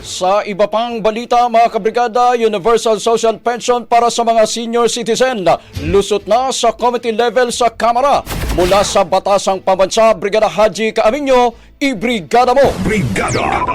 Sa iba pang balita mga kabrigada, Universal Social Pension para sa mga senior citizen lusot na sa committee level sa Kamara. Mula sa Batasang Pambansa, Brigada Haji Caaminyo, ibrigada mo! Brigada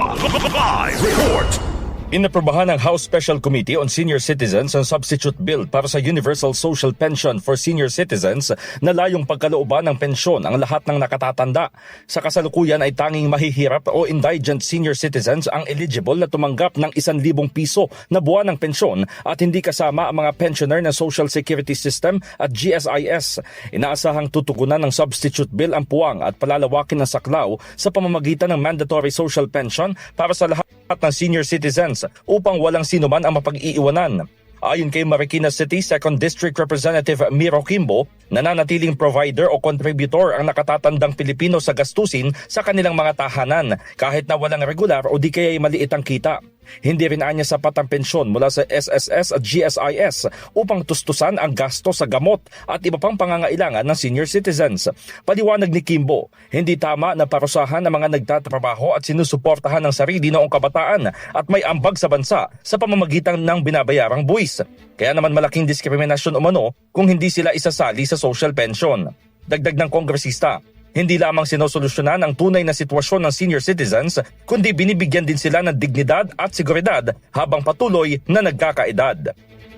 Live Report. Inaprobahan ng House Special Committee on Senior Citizens ang substitute bill para sa Universal Social Pension for Senior Citizens na layong pagkalooban ng pensyon ang lahat ng nakatatanda. Sa kasalukuyan ay tanging mahihirap o indigent senior citizens ang eligible na tumanggap ng 1,000 piso na buwan ng pensyon at hindi kasama ang mga pensioner ng Social Security System at GSIS. Inaasahang tutugunan ng substitute bill ang puwang at palalawakin ng saklaw sa pamamagitan ng mandatory social pension para sa lahat ng senior citizens upang walang sinuman ang mapag-iiwanan. Ayon kay Marikina City 2nd District Representative Miro Kimbo, nananatiling provider o contributor ang nakatatandang Pilipino sa gastusin sa kanilang mga tahanan kahit na walang regular o di kaya'y maliit ang kita. Hindi rin anya sapat ang pensyon mula sa SSS at GSIS upang tustusan ang gasto sa gamot at iba pang pangangailangan ng senior citizens. Paliwanag ni Kimbo, hindi tama na parusahan ang mga nagtatrabaho at sinusuportahan ng sarili noong kabataan at may ambag sa bansa sa pamamagitan ng binabayarang buwis. Kaya naman malaking diskriminasyon umano kung hindi sila isasali sa social pension. Dagdag ng kongresista, hindi lamang sinosolusyonan ang tunay na sitwasyon ng senior citizens, kundi binibigyan din sila ng dignidad at seguridad habang patuloy na nagkakaedad.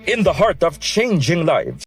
In the heart of changing lives.